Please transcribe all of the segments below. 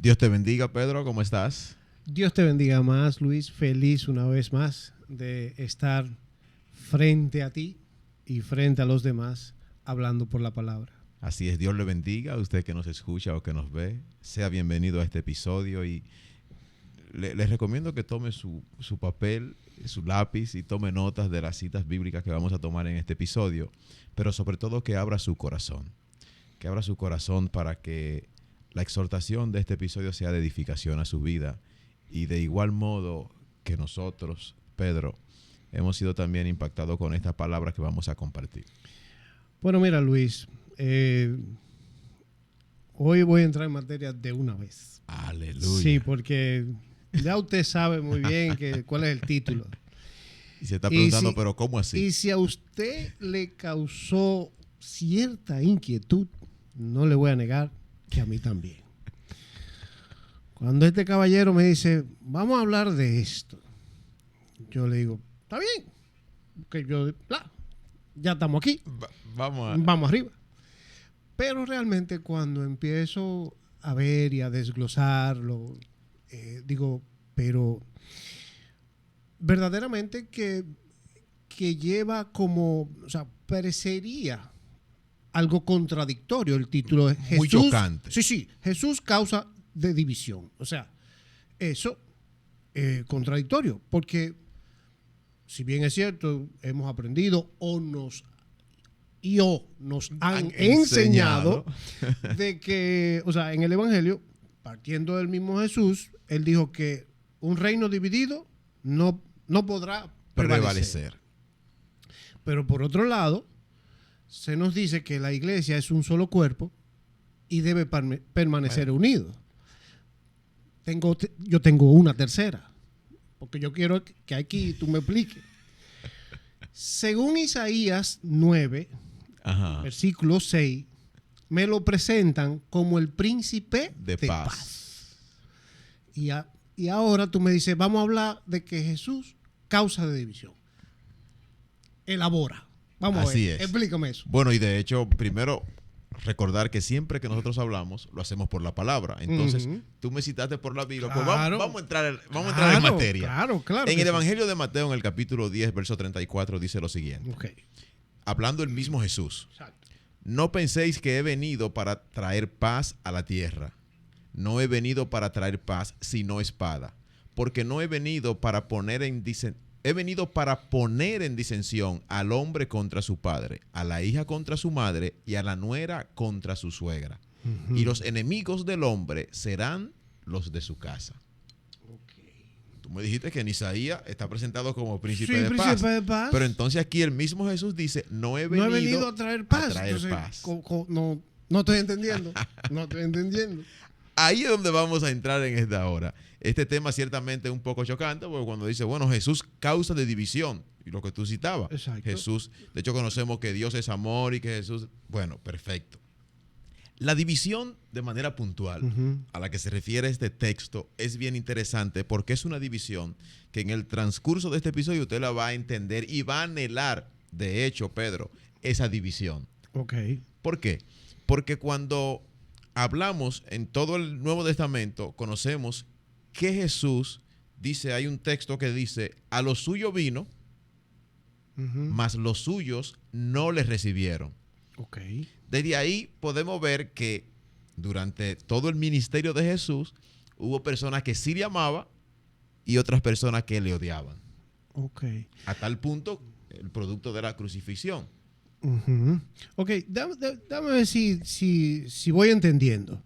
Dios te bendiga, Pedro, ¿cómo estás? Dios te bendiga más, Luis. Feliz una vez más de estar frente a ti y frente a los demás hablando por la palabra. Así es, Dios le bendiga a usted que nos escucha o que nos ve. Sea bienvenido a este episodio y les recomiendo que tome su papel, su lápiz y tome notas de las citas bíblicas que vamos a tomar en este episodio, pero sobre todo que abra su corazón. Que abra su corazón para que la exhortación de este episodio sea de edificación a su vida. Y de igual modo que nosotros, Pedro, hemos sido también impactados con esta palabra que vamos a compartir. Bueno, mira, Luis, hoy voy a entrar en materia de una vez. Aleluya. Sí, porque ya usted sabe muy bien cuál es el título. Y se está preguntando, pero ¿cómo así? Y si a usted le causó cierta inquietud, no le voy a negar que a mí también. Cuando este caballero me dice, vamos a hablar de esto, yo le digo, está bien, que ya estamos aquí, vamos arriba. Pero realmente cuando empiezo a ver y a desglosarlo, digo, pero verdaderamente que lleva como, o sea, parecería algo contradictorio el título de Jesús. Muy chocante. Sí, Jesús causa de división. O sea, eso es contradictorio, porque si bien es cierto, hemos aprendido nos han enseñado de que, o sea, en el Evangelio, partiendo del mismo Jesús, él dijo que un reino dividido no podrá prevalecer. Pero por otro lado, se nos dice que la iglesia es un solo cuerpo y debe permanecer unido. Yo tengo una tercera, porque yo quiero que aquí tú me expliques. Según Isaías 9, versículo 6, me lo presentan como el príncipe de paz. Y ahora tú me dices, vamos a hablar de que Jesús causa de división. Elabora. Vamos Así a ver, es. Explícame eso. Bueno, y de hecho, primero recordar que siempre que nosotros hablamos, lo hacemos por la palabra. Entonces, tú me citaste por la Biblia, pues vamos a entrar en materia. Claro. En el Evangelio de Mateo, en el capítulo 10, verso 34, dice lo siguiente. Hablando el mismo Jesús. Exacto. No penséis que he venido para traer paz a la tierra. No he venido para traer paz, sino espada. Porque no he venido para poner en disensión al hombre contra su padre, a la hija contra su madre y a la nuera contra su suegra. Uh-huh. Y los enemigos del hombre serán los de su casa. Tú me dijiste que en Isaías está presentado como príncipe de paz. Pero entonces aquí el mismo Jesús dice, no he venido a traer paz. Paz. No estoy entendiendo. Ahí es donde vamos a entrar en esta hora. Este tema ciertamente es un poco chocante, porque cuando dice, bueno, Jesús causa de división, y lo que tú citabas. Exacto. Jesús, de hecho conocemos que Dios es amor y que Jesús, bueno, perfecto. La división de manera puntual a la que se refiere este texto es bien interesante, porque es una división que en el transcurso de este episodio usted la va a entender y va a anhelar, de hecho, Pedro, esa división. ¿Por qué? Porque cuando hablamos en todo el Nuevo Testamento, conocemos que Jesús dice, hay un texto que dice, a lo suyo vino, mas los suyos no les recibieron. Desde ahí podemos ver que durante todo el ministerio de Jesús hubo personas que sí le amaban y otras personas que le odiaban. A tal punto, el producto de la crucifixión. Dame ver si voy entendiendo.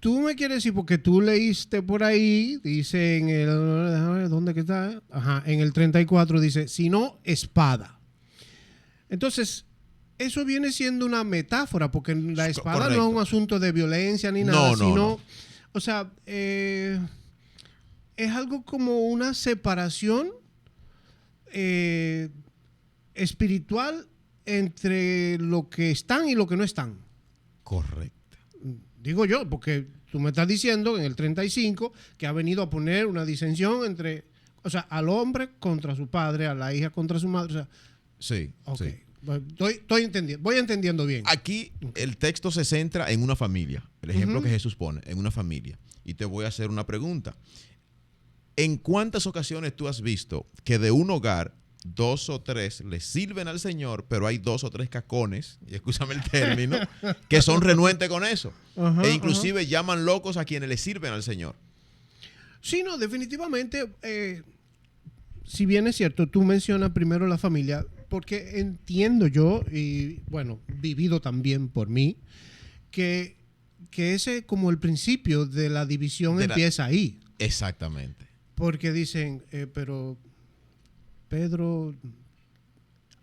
Tú me quieres decir, porque tú leíste por ahí, dice en el, ¿dónde que está? En el 34 dice, sino espada. Entonces, eso viene siendo una metáfora, porque la espada correcto. No es un asunto de violencia ni nada, sino, o sea, es algo como una separación espiritual entre lo que están y lo que no están. Correcto. Digo yo, porque tú me estás diciendo en el 35 que ha venido a poner una disensión entre, o sea, al hombre contra su padre, a la hija contra su madre. O sea, sí. Estoy entendiendo, voy entendiendo bien. Aquí el texto se centra en una familia, el ejemplo que Jesús pone en una familia, y te voy a hacer una pregunta. ¿En cuántas ocasiones tú has visto que de un hogar 2 o 3 le sirven al Señor, pero hay 2 o 3 cacones, y escúchame el término, que son renuentes con eso? Ajá, E inclusive llaman locos a quienes le sirven al Señor. Sí, no, definitivamente, si bien es cierto, tú mencionas primero la familia, porque entiendo yo, y bueno, vivido también por mí, que ese como el principio de la división empieza ahí. Exactamente. Porque dicen, pero Pedro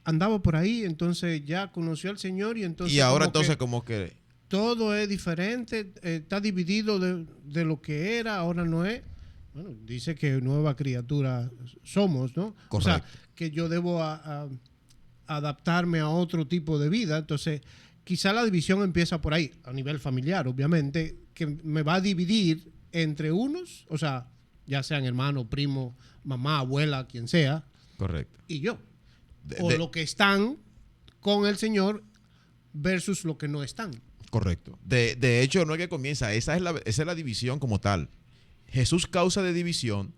andaba por ahí, entonces ya conoció al Señor y entonces... Y ahora entonces como que... todo es diferente, está dividido de lo que era, ahora no es. Bueno, dice que nueva criatura somos, ¿no? Correcto. O sea, que yo debo adaptarme a otro tipo de vida. Entonces, quizá la división empieza por ahí, a nivel familiar, obviamente, que me va a dividir entre unos, o sea, ya sean hermano, primo, mamá, abuela, quien sea. Correcto. Y yo. O lo que están con el Señor versus lo que no están. Correcto. De hecho, no es que comienza, esa es la división como tal. Jesús causa de división,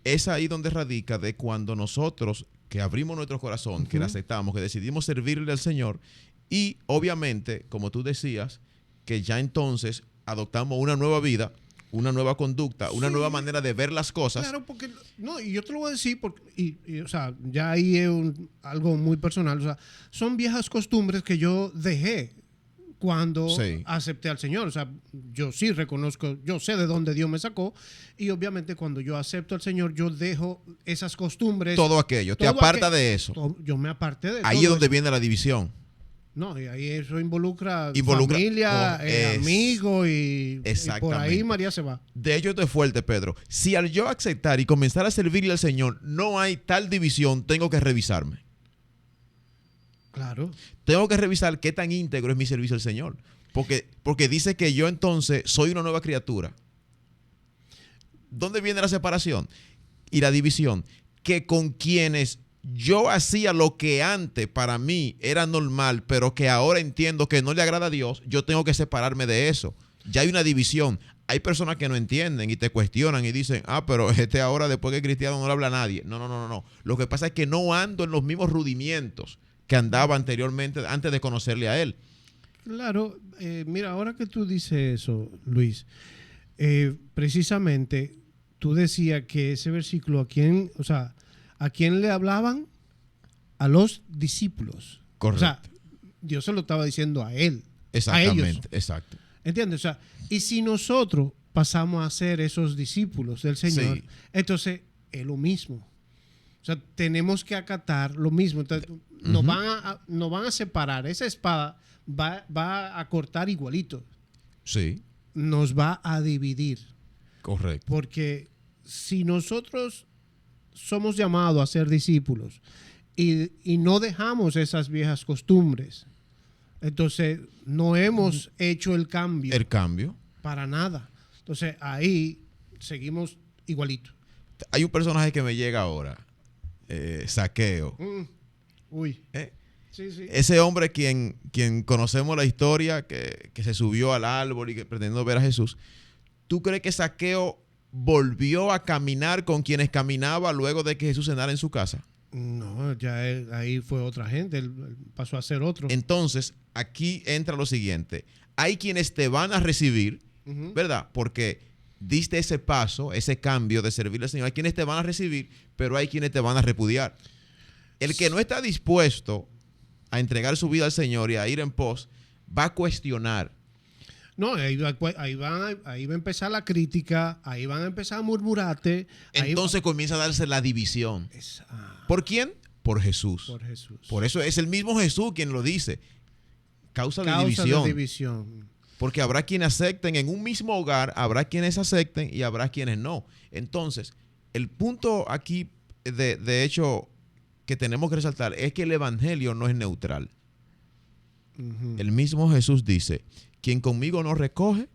es ahí donde radica de cuando nosotros, que abrimos nuestro corazón, que le aceptamos, que decidimos servirle al Señor, y obviamente, como tú decías, que ya entonces adoptamos una nueva vida, una nueva conducta, una nueva manera de ver las cosas. Claro, porque, no, y yo te lo voy a decir, o sea, ya ahí es algo muy personal, o sea, son viejas costumbres que yo dejé cuando acepté al Señor. O sea, yo sí reconozco, yo sé de dónde Dios me sacó, y obviamente cuando yo acepto al Señor, yo dejo esas costumbres. Todo aquello, te aparta de eso. Yo me aparté de ahí todo es donde eso. viene la división. No, y ahí eso involucra familia, amigos y por ahí María se va. De hecho, esto es fuerte, Pedro. Si al yo aceptar y comenzar a servirle al Señor no hay tal división, tengo que revisarme. Claro. Tengo que revisar qué tan íntegro es mi servicio al Señor. Porque dice que yo entonces soy una nueva criatura. ¿Dónde viene la separación y la división? Que con quienes yo hacía lo que antes para mí era normal, pero que ahora entiendo que no le agrada a Dios, yo tengo que separarme de eso. Ya hay una división. Hay personas que no entienden y te cuestionan y dicen, pero ahora después que es cristiano no le habla a nadie. No. Lo que pasa es que no ando en los mismos rudimientos que andaba anteriormente, antes de conocerle a él. Claro, mira, ahora que tú dices eso, Luis, precisamente tú decías que ese versículo, ¿a quién le hablaban? A los discípulos. Correcto. O sea, Dios se lo estaba diciendo a él. Exactamente, a ellos. exacto. ¿Entiendes? O sea, y si nosotros pasamos a ser esos discípulos del Señor, entonces es lo mismo. O sea, tenemos que acatar lo mismo. Entonces, nos van a separar. Esa espada va a cortar igualito. Sí. Nos va a dividir. Correcto. Porque si nosotros somos llamados a ser discípulos y no dejamos esas viejas costumbres, entonces no hemos hecho el cambio. El cambio. Para nada. Entonces ahí seguimos igualito. Hay un personaje que me llega ahora. Zaqueo. Uy. Sí, sí. Ese hombre quien conocemos la historia, que se subió al árbol y que pretendiendo ver a Jesús. ¿Tú crees que Zaqueo volvió a caminar con quienes caminaba luego de que Jesús cenara en su casa? No, ya ahí fue otra gente, él pasó a ser otro. Entonces, aquí entra lo siguiente. Hay quienes te van a recibir, ¿verdad? Porque diste ese paso, ese cambio de servirle al Señor. Hay quienes te van a recibir, pero hay quienes te van a repudiar. El que no está dispuesto a entregar su vida al Señor y a ir en pos, va a cuestionar. No, ahí va a empezar la crítica, ahí van a empezar a murmurarte. Entonces comienza a darse la división. ¿Por quién? Por Jesús. Por Jesús. Por eso es el mismo Jesús quien lo dice. Causa de división. Porque habrá quienes acepten en un mismo hogar, habrá quienes acepten y habrá quienes no. Entonces, el punto aquí, de hecho, que tenemos que resaltar es que el evangelio no es neutral. El mismo Jesús dice, quien conmigo no recoge,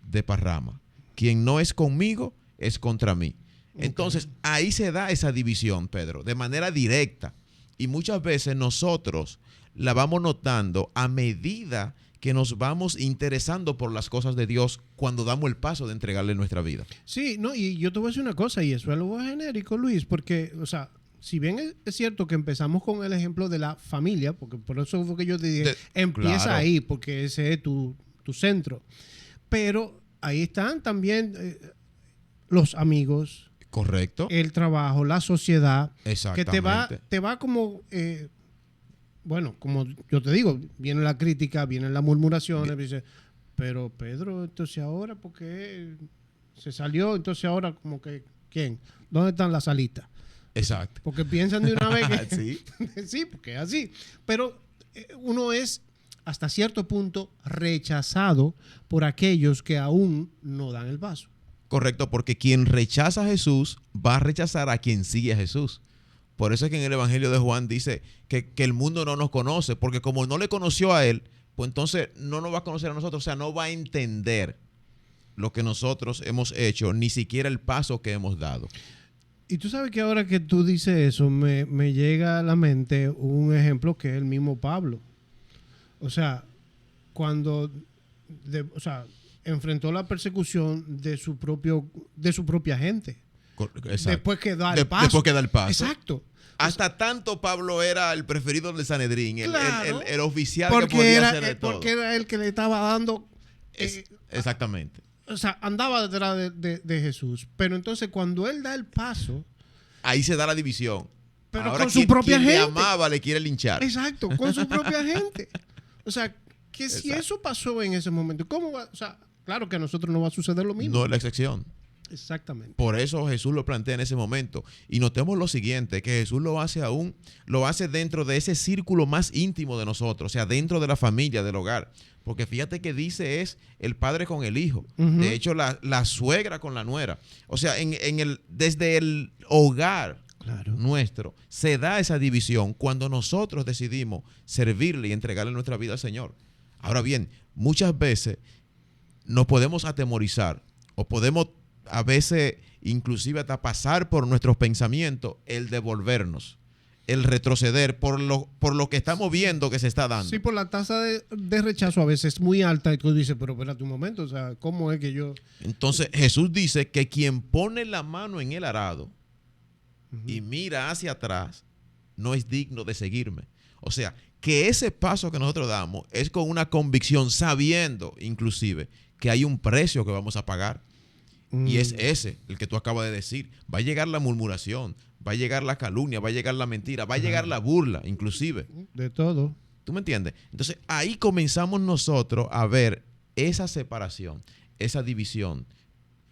desparrama. Quien no es conmigo, es contra mí. Entonces, ahí se da esa división, Pedro, de manera directa. Y muchas veces nosotros la vamos notando a medida que nos vamos interesando por las cosas de Dios cuando damos el paso de entregarle nuestra vida. Sí, no, y yo te voy a decir una cosa, y eso es algo genérico, Luis, porque, o sea, si bien es cierto que empezamos con el ejemplo de la familia, porque por eso fue que yo te dije, empieza claro. ahí, porque ese es tu centro. Pero ahí están también los amigos, Correcto. el trabajo, la sociedad, que Exactamente. te va como, bueno, como yo te digo, viene la crítica, vienen las murmuraciones, dice, pero Pedro, entonces ahora, ¿por qué se salió? Entonces ahora, como que, ¿quién? ¿Dónde están las alitas? Exacto. Porque piensan de una vez que... Sí. Sí, porque es así. Pero uno es, hasta cierto punto, rechazado por aquellos que aún no dan el paso. Correcto, porque quien rechaza a Jesús va a rechazar a quien sigue a Jesús. Por eso es que en el Evangelio de Juan dice que el mundo no nos conoce, porque como no le conoció a él, pues entonces no nos va a conocer a nosotros, o sea, no va a entender lo que nosotros hemos hecho, ni siquiera el paso que hemos dado. Y tú sabes que ahora que tú dices eso, me llega a la mente un ejemplo que es el mismo Pablo. O sea, cuando enfrentó la persecución de su propia gente. Exacto. Después que da el paso. Después que da el paso. Exacto. Hasta tanto Pablo era el preferido del Sanedrín, Claro, el oficial porque que podía era, hacer de todo. porque era el que le estaba dando... Exactamente. O sea, andaba detrás de Jesús. Pero entonces cuando él da el paso... Ahí se da la división. Pero ahora con su propia quien gente. le amaba le quiere linchar. Exacto, con su propia gente. O sea, que si Exacto. eso pasó en ese momento, ¿cómo va? O sea, claro que a nosotros no va a suceder lo mismo. No es la excepción. Exactamente. Por eso Jesús lo plantea en ese momento. Y notemos lo siguiente, que Jesús lo hace dentro de ese círculo más íntimo de nosotros, o sea, dentro de la familia, del hogar. Porque fíjate que dice es el padre con el hijo. Uh-huh. De hecho, la suegra con la nuera. O sea, desde el hogar nuestro se da esa división cuando nosotros decidimos servirle y entregarle nuestra vida al Señor. Ahora bien, muchas veces nos podemos atemorizar o podemos a veces inclusive hasta pasar por nuestros pensamientos el devolvernos, el retroceder por lo que estamos viendo que se está dando. Sí, por la tasa de rechazo a veces es muy alta y tú dices, pero espérate un momento, o sea, ¿cómo es que yo...? Entonces Jesús dice que quien pone la mano en el arado y mira hacia atrás no es digno de seguirme. O sea, que ese paso que nosotros damos es con una convicción, sabiendo inclusive que hay un precio que vamos a pagar. Y es ese, el que tú acabas de decir. Va a llegar la murmuración, va a llegar la calumnia, va a llegar la mentira, va a llegar la burla, inclusive. De todo. ¿Tú me entiendes? Entonces, ahí comenzamos nosotros a ver esa separación, esa división.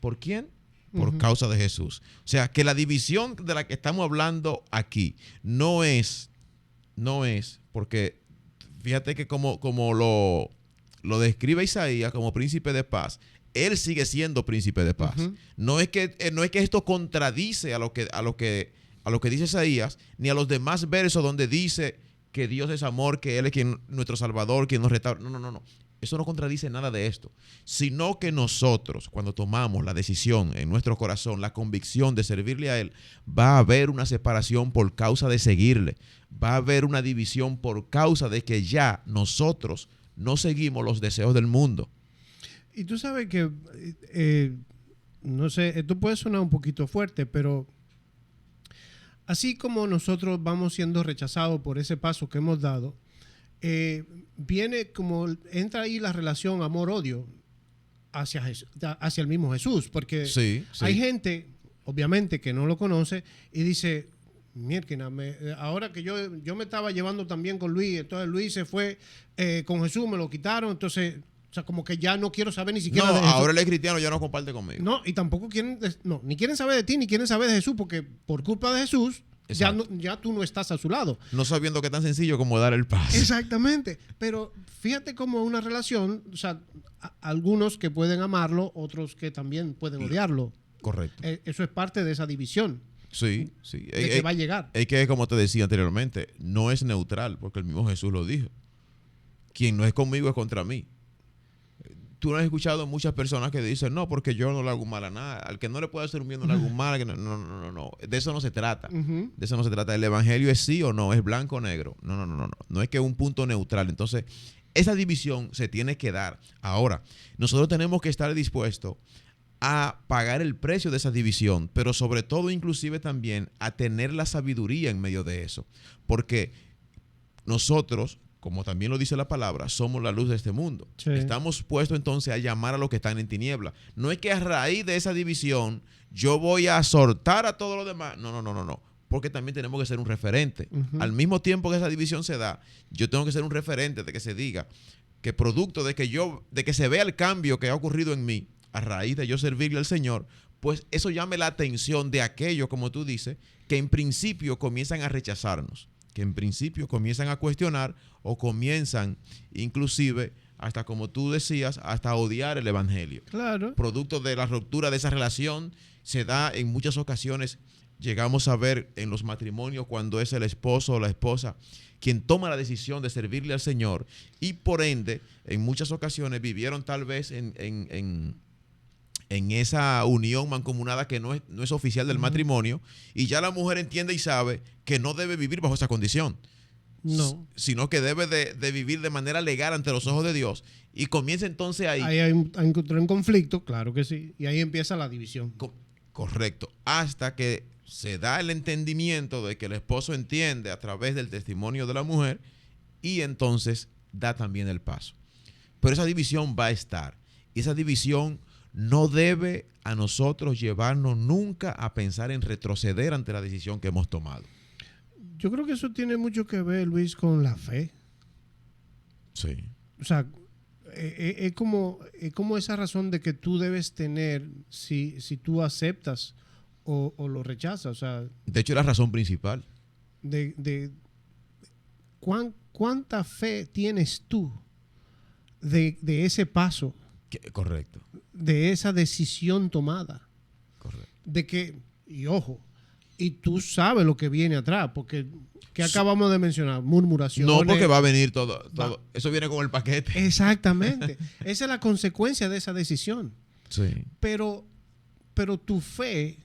¿Por quién? Por causa de Jesús. O sea, que la división de la que estamos hablando aquí no es porque, fíjate que como lo describe Isaías como príncipe de paz, él sigue siendo príncipe de paz. No es que esto contradice a lo que dice Isaías, ni a los demás versos donde dice que Dios es amor, que Él es nuestro Salvador, quien nos restaura. No. Eso no contradice nada de esto. Sino que nosotros, cuando tomamos la decisión en nuestro corazón, la convicción de servirle a Él, va a haber una separación por causa de seguirle. Va a haber una división por causa de que ya nosotros no seguimos los deseos del mundo. Y tú sabes que, no sé, esto puede sonar un poquito fuerte, pero así como nosotros vamos siendo rechazados por ese paso que hemos dado, entra ahí la relación amor-odio hacia el mismo Jesús, porque hay gente, obviamente, que no lo conoce y dice, mierda, ahora que yo me estaba llevando también con Luis, entonces Luis se fue con Jesús, me lo quitaron, entonces... O sea, como que ya no quiero saber ni siquiera de Jesús. Ahora él es cristiano, ya no comparte conmigo. No, y tampoco ni quieren saber de ti, ni quieren saber de Jesús, porque por culpa de Jesús, ya tú no estás a su lado. No sabiendo que es tan sencillo como dar el paso. Exactamente. Pero fíjate cómo una relación, o sea, algunos que pueden amarlo, otros que también pueden odiarlo. Correcto. Eso es parte de esa división. Sí. De que va a llegar. Es que, como te decía anteriormente, no es neutral, porque el mismo Jesús lo dijo. Quien no es conmigo es contra mí. Tú no has escuchado muchas personas que dicen, no, porque yo no le hago mal a nada. Al que no le puede hacer un bien no le hago mal. No. De eso no se trata. De eso no se trata. El evangelio es sí o no, es blanco o negro. No. No es que es un punto neutral. Entonces, esa división se tiene que dar. Ahora, nosotros tenemos que estar dispuestos a pagar el precio de esa división, pero sobre todo inclusive también a tener la sabiduría en medio de eso. Porque nosotros, como también lo dice la palabra, somos la luz de este mundo. Sí. Estamos puestos entonces a llamar a los que están en tiniebla. No es que a raíz de esa división yo voy a exhortar a todos los demás. No. Porque también tenemos que ser un referente. Al mismo tiempo que esa división se da, yo tengo que ser un referente de que se diga que producto de que se vea el cambio que ha ocurrido en mí a raíz de yo servirle al Señor, pues eso llame la atención de aquellos, como tú dices, que en principio comienzan a rechazarnos, que en principio comienzan a cuestionar o comienzan inclusive, hasta como tú decías, hasta a odiar el evangelio. Claro. Producto de la ruptura de esa relación se da en muchas ocasiones. Llegamos a ver en los matrimonios cuando es el esposo o la esposa quien toma la decisión de servirle al Señor y por ende en muchas ocasiones vivieron tal vez en esa unión mancomunada que no es oficial del matrimonio y ya la mujer entiende y sabe que no debe vivir bajo esa condición. No. Sino que debe de vivir de manera legal ante los ojos de Dios y comienza entonces ahí. Ahí hay un conflicto, claro que sí, y ahí empieza la división. Correcto, hasta que se da el entendimiento de que el esposo entiende a través del testimonio de la mujer y entonces da también el paso. Pero esa división va a estar y esa división no debe a nosotros llevarnos nunca a pensar en retroceder ante la decisión que hemos tomado. Yo creo que eso tiene mucho que ver, Luis, con la fe. Sí. O sea, es como esa razón de que tú debes tener si tú aceptas o lo rechazas. O sea, de hecho, es la razón principal. ¿Cuánta fe tienes tú de ese paso? Correcto. De esa decisión tomada. Correcto. De que, y ojo, y tú sabes lo que viene atrás, porque ¿qué acabamos de mencionar? Murmuraciones. No, porque va a venir todo. Eso viene con el paquete. Exactamente. Esa es la consecuencia de esa decisión. Sí. Pero tu fe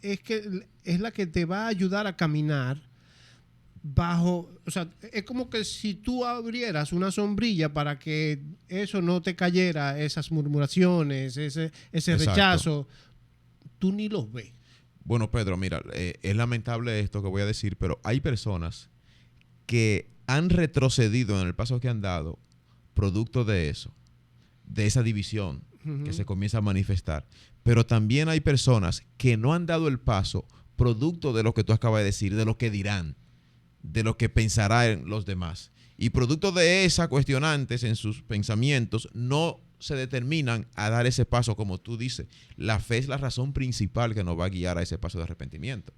es la que te va a ayudar a caminar bajo, o sea, es como que si tú abrieras una sombrilla para que eso no te cayera, esas murmuraciones, ese rechazo, tú ni los ves. Bueno, Pedro, mira, es lamentable esto que voy a decir, pero hay personas que han retrocedido en el paso que han dado producto de eso, de esa división que se comienza a manifestar. Pero también hay personas que no han dado el paso producto de lo que tú acabas de decir, de lo que dirán, de lo que pensarán los demás. Y producto de esas cuestionantes en sus pensamientos, no se determinan a dar ese paso, como tú dices. La fe es la razón principal que nos va a guiar a ese paso de arrepentimiento.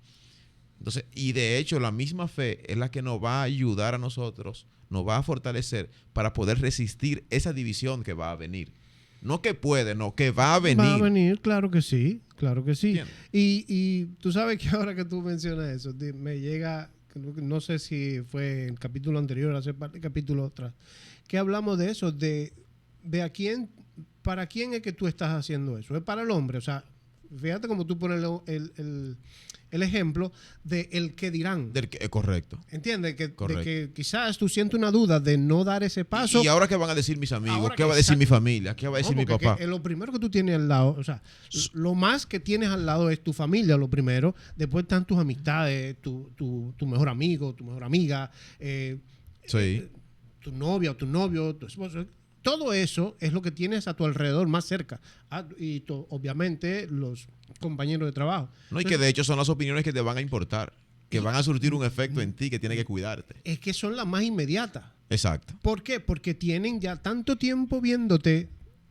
Entonces, y de hecho, la misma fe es la que nos va a ayudar a nosotros, nos va a fortalecer para poder resistir esa división que va a venir. No que puede, no, que va a venir. Va a venir, claro que sí, claro que sí. Y tú sabes que ahora que tú mencionas eso, me llega, no sé si fue en el capítulo anterior, hace parte del capítulo atrás, que hablamos de eso, de a quién, para quién es que tú estás haciendo eso. Es para el hombre, o sea, fíjate cómo tú pones el ejemplo de el que dirán. Correcto. ¿Entiendes? De que quizás tú sientes una duda de no dar ese paso. ¿Y ahora qué van a decir mis amigos? ¿Qué va a decir mi familia? ¿Qué va a decir mi papá? Lo primero que tú tienes al lado, o sea, lo más que tienes al lado es tu familia, lo primero. Después están tus amistades, tu mejor amigo, tu mejor amiga, tu novia o tu novio, tu esposo. Todo eso es lo que tienes a tu alrededor más cerca. Y obviamente los compañeros de trabajo. No, y que de hecho son las opiniones que te van a importar, que van a surtir un efecto en ti, que tiene que cuidarte. Es que son las más inmediatas. Exacto. ¿Por qué? Porque tienen ya tanto tiempo viéndote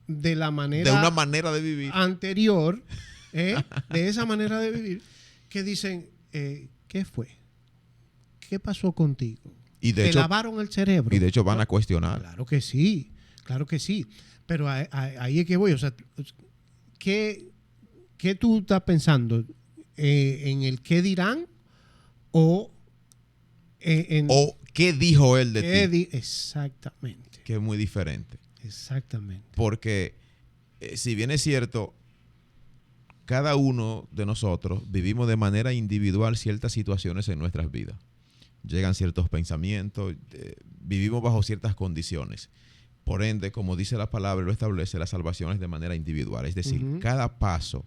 de la manera... De una manera de vivir. Anterior, de esa manera de vivir, que dicen, ¿qué fue? ¿Qué pasó contigo? Y de ¿Te hecho, lavaron el cerebro? Y de hecho van a cuestionar. Claro que sí. Claro que sí, pero ahí es que voy, o sea, ¿qué tú estás pensando? ¿En el qué dirán o o qué dijo él de ti? Exactamente. Que es muy diferente. Exactamente. Porque si bien es cierto, cada uno de nosotros vivimos de manera individual ciertas situaciones en nuestras vidas. llegan ciertos pensamientos, vivimos bajo ciertas condiciones. Por ende, como dice la palabra, lo establece, la salvación es de manera individual. Es decir, cada paso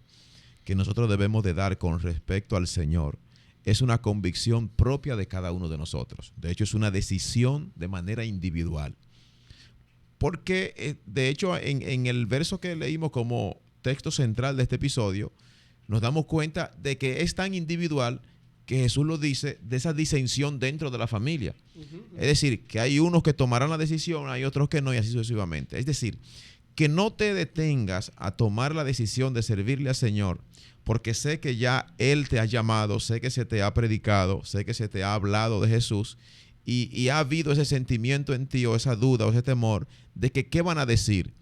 que nosotros debemos de dar con respecto al Señor es una convicción propia de cada uno de nosotros. De hecho, es una decisión de manera individual. Porque, de hecho, en el verso que leímos como texto central de este episodio, nos damos cuenta de que es tan individual que Jesús lo dice, de esa disensión dentro de la familia. Es decir, que hay unos que tomarán la decisión, hay otros que no, y así sucesivamente. Es decir, que no te detengas a tomar la decisión de servirle al Señor, porque sé que ya Él te ha llamado, sé que se te ha predicado, sé que se te ha hablado de Jesús, y ha habido ese sentimiento en ti, o esa duda, o ese temor, de que qué van a decir.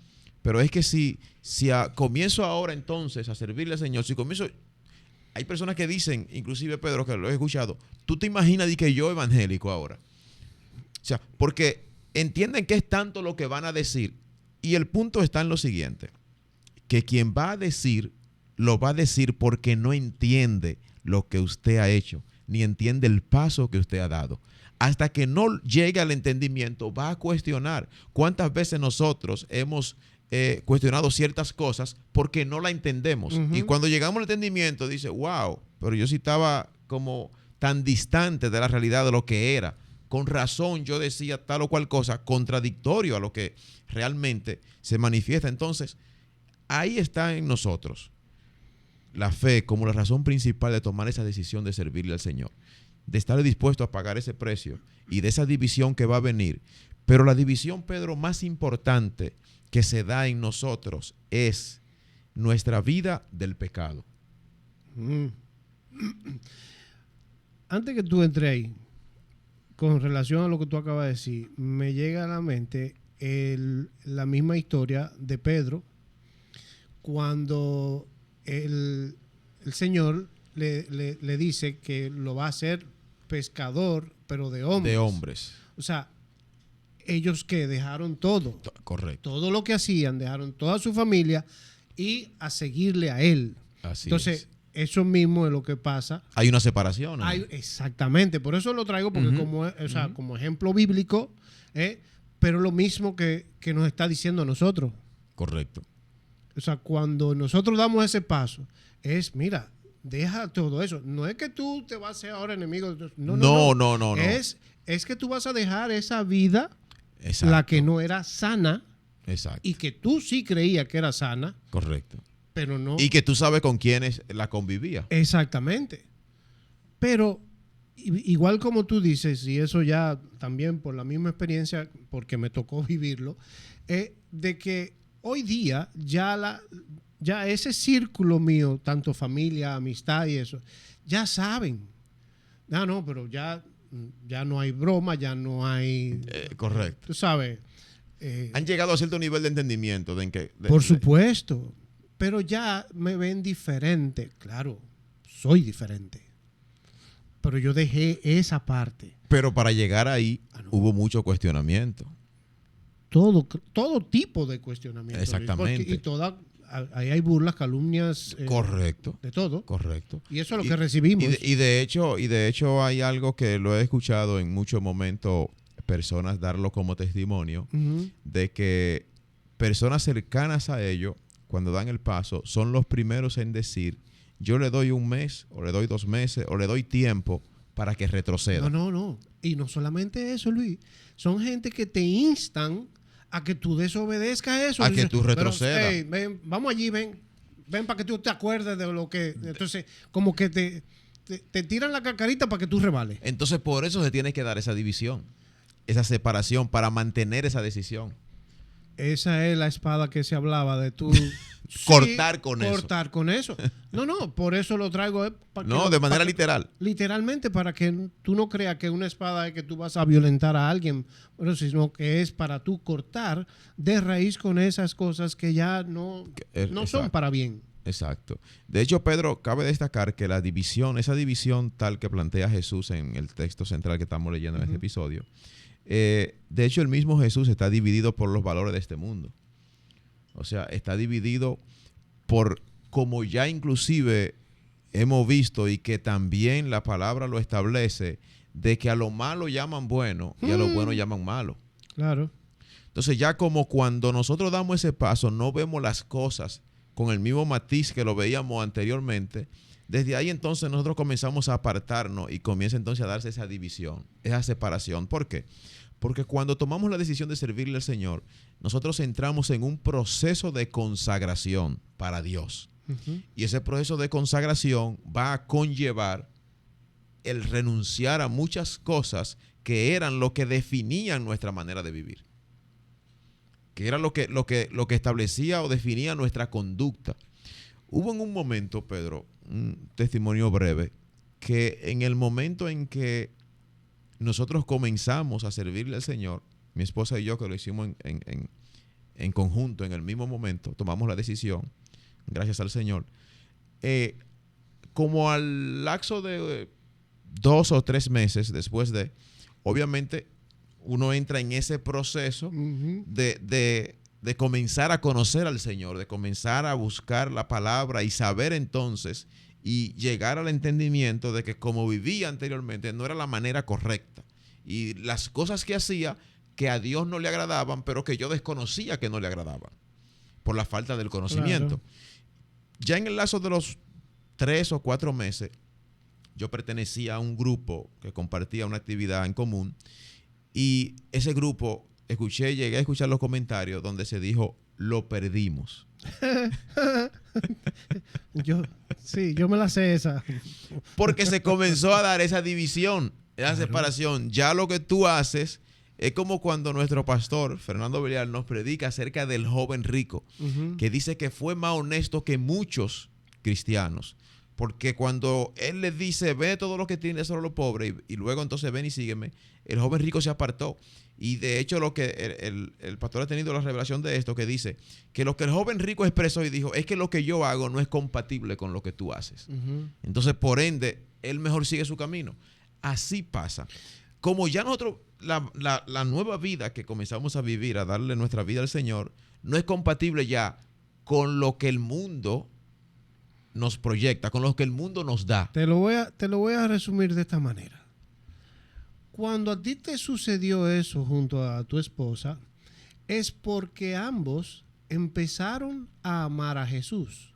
Pero es que si comienzo ahora entonces a servirle al Señor, si comienzo... Hay personas que dicen, inclusive Pedro, que lo he escuchado, tú te imaginas de que yo evangélico ahora. O sea, porque entienden que es tanto lo que van a decir. Y el punto está en lo siguiente, que quien va a decir, lo va a decir porque no entiende lo que usted ha hecho, ni entiende el paso que usted ha dado. Hasta que no llegue al entendimiento, va a cuestionar. ¿Cuántas veces nosotros hemos cuestionado ciertas cosas porque no la entendemos? Y cuando llegamos al entendimiento, dice, wow, pero yo sí estaba como tan distante de la realidad de lo que era. Con razón yo decía tal o cual cosa, contradictorio a lo que realmente se manifiesta. Entonces, ahí está en nosotros la fe como la razón principal de tomar esa decisión de servirle al Señor, de estar dispuesto a pagar ese precio y de esa división que va a venir. Pero la división, Pedro, más importante que se da en nosotros es nuestra vida del pecado. Antes que tú entres ahí, con relación a lo que tú acabas de decir, me llega a la mente la misma historia de Pedro, cuando el Señor le dice que lo va a hacer pescador, pero de hombres. De hombres. O sea, ellos que dejaron todo. Correcto. Todo lo que hacían, dejaron toda su familia y a seguirle a él. Así Entonces, es. eso mismo es lo que pasa. Hay una separación, ¿no? Exactamente. Por eso lo traigo, porque como ejemplo bíblico, pero lo mismo que nos está diciendo a nosotros. Correcto. O sea, cuando nosotros damos ese paso, mira, deja todo eso. No es que tú te vas a hacer ahora enemigo. No. Es que tú vas a dejar esa vida, exacto, la que no era sana, exacto, y que tú sí creías que era sana. Correcto. Pero no. Y que tú sabes con quiénes la convivía. Exactamente. Pero igual como tú dices, y eso ya también por la misma experiencia, porque me tocó vivirlo, de que hoy día ya ese círculo mío, tanto familia, amistad y eso, ya saben. No, pero ya no hay broma, ya no hay... Correcto. Tú sabes. Han llegado a cierto nivel de entendimiento. Por supuesto. Pero ya me ven diferente. Claro, soy diferente. Pero yo dejé esa parte. Pero para llegar ahí hubo mucho cuestionamiento. Todo tipo de cuestionamiento. Exactamente. Ahí hay burlas, calumnias. Correcto. De todo. Correcto. Y eso es lo que recibimos. Y de hecho hay algo que lo he escuchado en muchos momentos, personas darlo como testimonio, de que personas cercanas a ellos, cuando dan el paso, son los primeros en decir, yo le doy un mes, o le doy 2 meses, o le doy tiempo para que retroceda. No. Y no solamente eso, Luis. Son gente que te instan a que tú desobedezcas eso. A que tú retrocedas. Hey, ven, vamos allí, ven para que tú te acuerdes de lo que... Entonces, como que te tiran la cacarita para que tú rebales. Entonces, por eso se tiene que dar esa división, esa separación, para mantener esa decisión. Esa es la espada que se hablaba de tú... cortar con eso. No, por eso lo traigo. De manera literal. Literalmente, para que tú no creas que una espada es que tú vas a violentar a alguien, pero sino que es para tú cortar de raíz con esas cosas que ya no son para bien. Exacto. De hecho, Pedro, cabe destacar que esa división tal que plantea Jesús en el texto central que estamos leyendo en este episodio, de hecho, el mismo Jesús está dividido por los valores de este mundo. O sea, está dividido por, como ya inclusive hemos visto y que también la palabra lo establece, de que a lo malo llaman bueno y a lo bueno llaman malo. Claro. Entonces ya como cuando nosotros damos ese paso, no vemos las cosas con el mismo matiz que lo veíamos anteriormente, desde ahí entonces nosotros comenzamos a apartarnos y comienza entonces a darse esa división, esa separación. ¿Por qué? Porque cuando tomamos la decisión de servirle al Señor, nosotros entramos en un proceso de consagración para Dios. Y ese proceso de consagración va a conllevar el renunciar a muchas cosas que eran lo que definían nuestra manera de vivir, que era lo que establecía o definía nuestra conducta. Hubo en un momento, Pedro, un testimonio breve, que en el momento en que nosotros comenzamos a servirle al Señor, mi esposa y yo, que lo hicimos en conjunto, en el mismo momento, tomamos la decisión, gracias al Señor, como al lapso de 2 o 3 meses después de, obviamente, uno entra en ese proceso de comenzar a conocer al Señor, de comenzar a buscar la palabra y saber entonces y llegar al entendimiento de que como vivía anteriormente no era la manera correcta. Y las cosas que hacía que a Dios no le agradaban, pero que yo desconocía que no le agradaban por la falta del conocimiento. Claro. Ya en el lazo de los 3 o 4 meses, yo pertenecía a un grupo que compartía una actividad en común y ese grupo, llegué a escuchar los comentarios donde se dijo, lo perdimos. yo me la sé esa. Porque se comenzó a dar esa división, esa separación. Ya lo que tú haces es como cuando nuestro pastor, Fernando Belial, nos predica acerca del joven rico, que dice que fue más honesto que muchos cristianos. Porque cuando él les dice, ve todo lo que tiene, solo lo pobre, y luego entonces ven y sígueme, el joven rico se apartó. Y de hecho lo que el pastor ha tenido la revelación de esto, que dice que lo que el joven rico expresó y dijo, es que lo que yo hago no es compatible con lo que tú haces. Entonces, por ende, él mejor sigue su camino. Así pasa. Como ya nosotros, la nueva vida que comenzamos a vivir, a darle nuestra vida al Señor, no es compatible ya con lo que el mundo nos proyecta, con lo que el mundo nos da. Te lo voy a resumir de esta manera. Cuando a ti te sucedió eso junto a tu esposa, es porque ambos empezaron a amar a Jesús.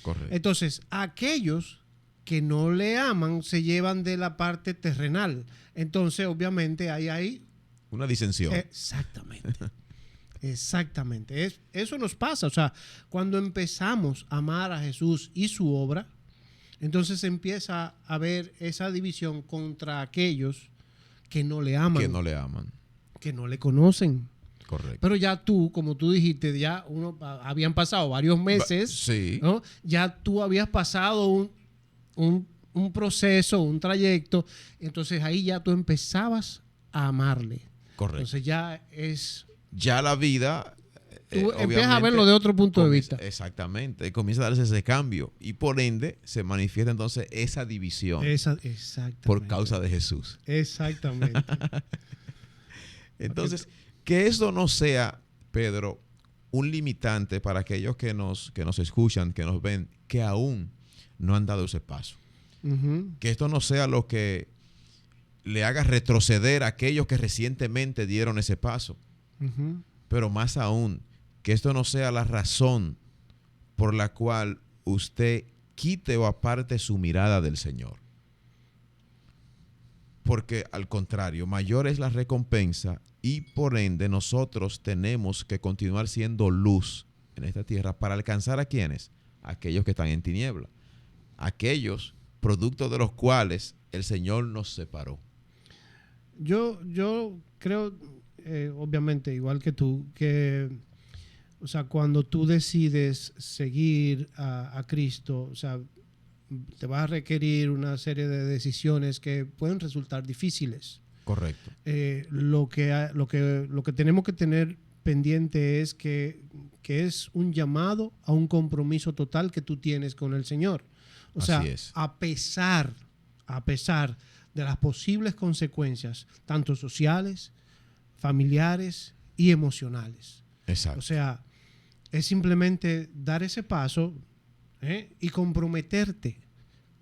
Correcto. Entonces, aquellos que no le aman se llevan de la parte terrenal. Entonces, obviamente, hay ahí una disensión. Exactamente. Exactamente. Eso nos pasa. O sea, cuando empezamos a amar a Jesús y su obra, entonces empieza a haber esa división contra aquellos que no le aman. Que no le aman. Que no le conocen. Correcto. Pero ya tú, como tú dijiste, ya habían pasado varios meses. Sí. ¿No? Ya tú habías pasado un proceso, un trayecto. Entonces ahí ya tú empezabas a amarle. Correcto. Entonces ya es... Ya la vida... Tú empiezas a verlo de otro punto de vista. Exactamente. Comienza a darse ese cambio. Y por ende se manifiesta entonces esa división. Exactamente. Por causa de Jesús. Exactamente. Entonces, que esto no sea, Pedro, un limitante para aquellos que nos escuchan, que nos ven, que aún no han dado ese paso. Que esto no sea lo que le haga retroceder a aquellos que recientemente dieron ese paso. Pero más aún, que esto no sea la razón por la cual usted quite o aparte su mirada del Señor. Porque al contrario, mayor es la recompensa y por ende nosotros tenemos que continuar siendo luz en esta tierra para alcanzar a ¿quiénes? Aquellos que están en tiniebla. Aquellos producto de los cuales el Señor nos separó. Yo creo, obviamente, igual que tú, que, o sea, cuando tú decides seguir a Cristo, o sea, te va a requerir una serie de decisiones que pueden resultar difíciles. Correcto. Lo que tenemos que tener pendiente es que es un llamado a un compromiso total que tú tienes con el Señor. O sea, a pesar de las posibles consecuencias, tanto sociales, familiares y emocionales. Exacto. O sea, es simplemente dar ese paso y comprometerte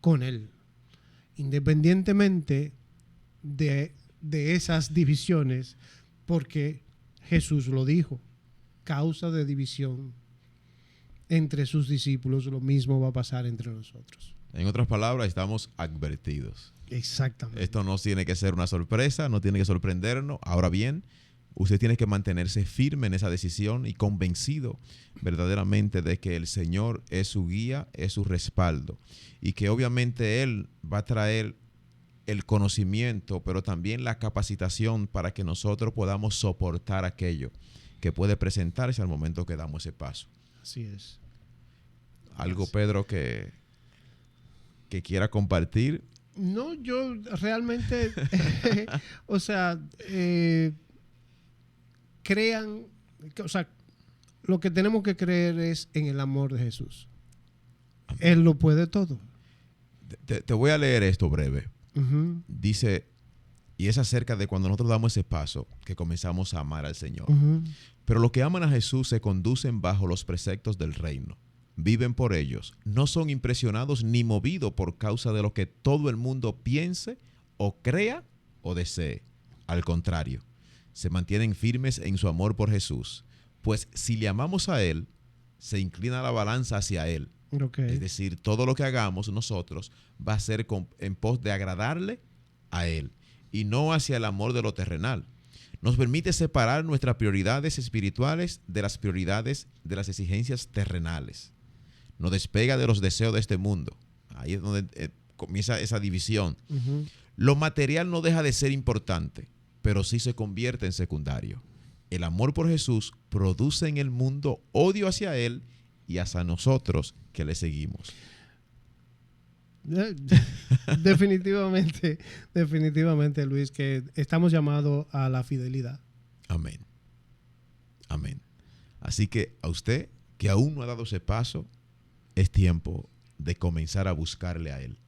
con Él. Independientemente de esas divisiones, porque Jesús lo dijo, causa de división entre sus discípulos, lo mismo va a pasar entre nosotros. En otras palabras, estamos advertidos. Exactamente. Esto no tiene que ser una sorpresa, no tiene que sorprendernos. Ahora bien, usted tiene que mantenerse firme en esa decisión y convencido verdaderamente de que el Señor es su guía, es su respaldo y que obviamente Él va a traer el conocimiento, pero también la capacitación para que nosotros podamos soportar aquello que puede presentarse al momento que damos ese paso. Así es. Algo, Pedro, que quiera compartir. No, yo realmente, o sea, crean, o sea, lo que tenemos que creer es en el amor de Jesús. Amén. Él lo puede todo. Te voy a leer esto breve. Uh-huh. Dice, y es acerca de cuando nosotros damos ese paso, que comenzamos a amar al Señor. Uh-huh. Pero los que aman a Jesús se conducen bajo los preceptos del reino. Viven por ellos. No son impresionados ni movidos por causa de lo que todo el mundo piense o crea o desee. Al contrario, se mantienen firmes en su amor por Jesús. Pues si le amamos a Él, se inclina la balanza hacia Él. Okay. Es decir, todo lo que hagamos nosotros va a ser en pos de agradarle a Él y no hacia el amor de lo terrenal. Nos permite separar nuestras prioridades espirituales de las prioridades de las exigencias terrenales. Nos despega de los deseos de este mundo. Ahí es donde comienza esa división. Uh-huh. Lo material no deja de ser importante, pero sí se convierte en secundario. El amor por Jesús produce en el mundo odio hacia Él y hacia nosotros que le seguimos. Definitivamente, Luis, que estamos llamados a la fidelidad. Amén. Amén. Así que a usted que aún no ha dado ese paso, es tiempo de comenzar a buscarle a Él.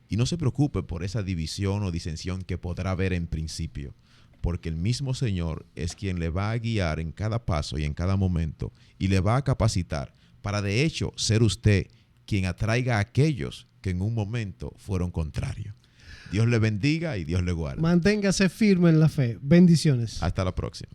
Y no se preocupe por esa división o disensión que podrá haber en principio, porque el mismo Señor es quien le va a guiar en cada paso y en cada momento y le va a capacitar para de hecho ser usted quien atraiga a aquellos que en un momento fueron contrarios. Dios le bendiga y Dios le guarde. Manténgase firme en la fe. Bendiciones. Hasta la próxima.